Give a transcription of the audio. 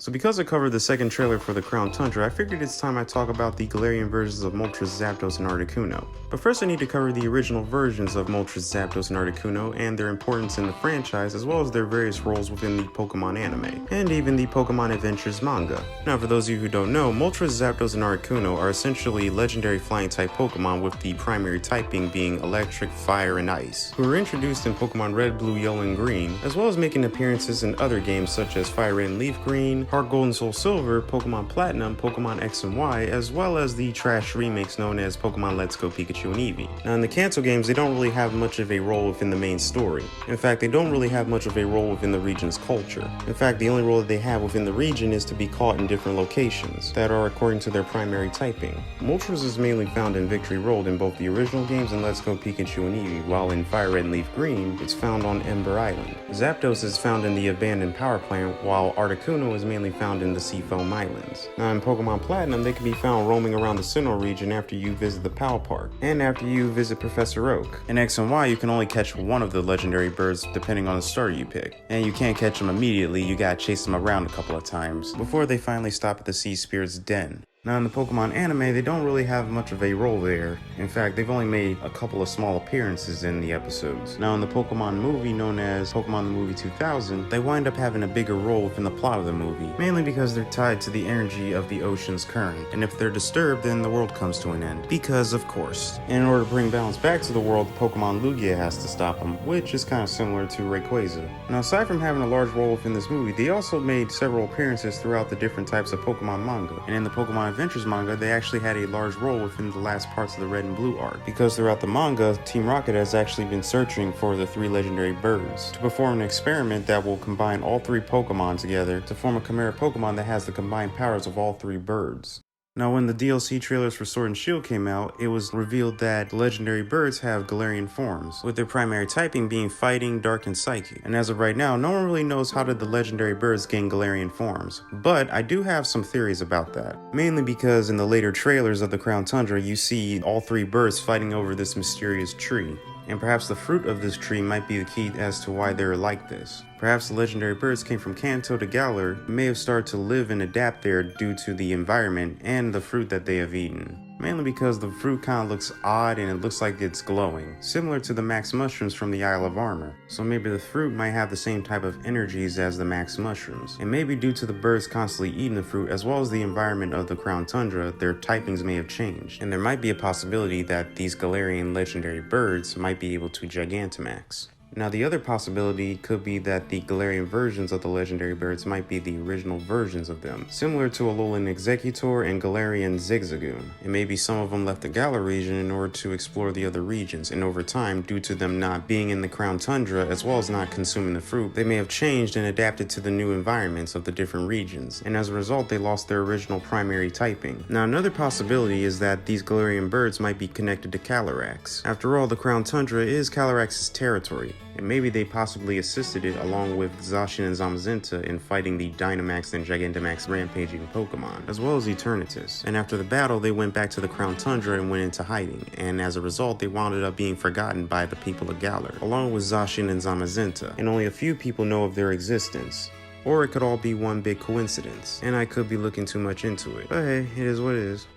So because I covered the second trailer for the Crown Tundra, I figured it's time I talk about the Galarian versions of Moltres, Zapdos, and Articuno. But first I need to cover the original versions of Moltres, Zapdos, and Articuno and their importance in the franchise, as well as their various roles within the Pokémon anime, and even the Pokémon Adventures manga. Now for those of you who don't know, Moltres, Zapdos, and Articuno are essentially legendary flying type Pokémon with the primary typing being electric, fire, and ice, who were introduced in Pokémon Red, Blue, Yellow, and Green, as well as making appearances in other games such as Fire Red and Leaf Green, Heart Gold and Soul Silver, Pokemon Platinum, Pokemon X and Y, as well as the trash remakes known as Pokemon Let's Go Pikachu and Eevee. Now in the Kanto games, they don't really have much of a role within the main story. In fact, they don't really have much of a role within the region's culture. In fact, the only role that they have within the region is to be caught in different locations that are according to their primary typing. Moltres is mainly found in Victory Road in both the original games and Let's Go Pikachu and Eevee, while in Fire Red and Leaf Green, it's found on Ember Island. Zapdos is found in the abandoned power plant, while Articuno is mainly found in the Seafoam Islands. Now in Pokemon Platinum, they can be found roaming around the Sinnoh region after you visit the PAL Park, and after you visit Professor Oak. In X and Y, you can only catch one of the legendary birds depending on the starter you pick, and you can't catch them immediately, you gotta chase them around a couple of times before they finally stop at the Sea Spirit's den. Now in the Pokemon anime, they don't really have much of a role there. In fact, they've only made a couple of small appearances in the episodes. Now in the Pokemon movie known as Pokemon the Movie 2000, they wind up having a bigger role within the plot of the movie, mainly because they're tied to the energy of the ocean's current, and if they're disturbed, then the world comes to an end. Because of course. In order to bring balance back to the world, the Pokemon Lugia has to stop them, which is kind of similar to Rayquaza. Now aside from having a large role within this movie, they also made several appearances throughout the different types of Pokemon manga, and in the Pokemon Adventures manga, they actually had a large role within the last parts of the Red and Blue arc, because throughout the manga, Team Rocket has actually been searching for the 3 legendary birds to perform an experiment that will combine all 3 Pokemon together to form a Chimera Pokemon that has the combined powers of all 3 birds. Now when the DLC trailers for Sword and Shield came out, it was revealed that the legendary birds have Galarian forms, with their primary typing being Fighting, Dark, and Psychic. And as of right now, no one really knows how did the legendary birds gain Galarian forms, but I do have some theories about that. Mainly because in the later trailers of the Crown Tundra, you see all 3 birds fighting over this mysterious tree. And perhaps the fruit of this tree might be the key as to why they're like this. Perhaps the legendary birds came from Kanto to Galar, may have started to live and adapt there due to the environment and the fruit that they have eaten. Mainly because the fruit kind of looks odd and it looks like it's glowing, similar to the Max Mushrooms from the Isle of Armor. So maybe the fruit might have the same type of energies as the Max Mushrooms. And maybe due to the birds constantly eating the fruit as well as the environment of the Crown Tundra, their typings may have changed. And there might be a possibility that these Galarian legendary birds might be able to Gigantamax. Now the other possibility could be that the Galarian versions of the legendary birds might be the original versions of them, similar to Alolan Executor and Galarian Zigzagoon. And maybe some of them left the Galar region in order to explore the other regions, and over time, due to them not being in the Crown Tundra as well as not consuming the fruit, they may have changed and adapted to the new environments of the different regions, and as a result they lost their original primary typing. Now another possibility is that these Galarian birds might be connected to Calyrex. After all, the Crown Tundra is Calyrax's territory, and maybe they possibly assisted it along with Zacian and Zamazenta in fighting the Dynamax and Gigantamax rampaging Pokemon, as well as Eternatus. And after the battle, they went back to the Crown Tundra and went into hiding, and as a result, they wound up being forgotten by the people of Galar, along with Zacian and Zamazenta, and only a few people know of their existence. Or it could all be one big coincidence, and I could be looking too much into it. But hey, it is what it is.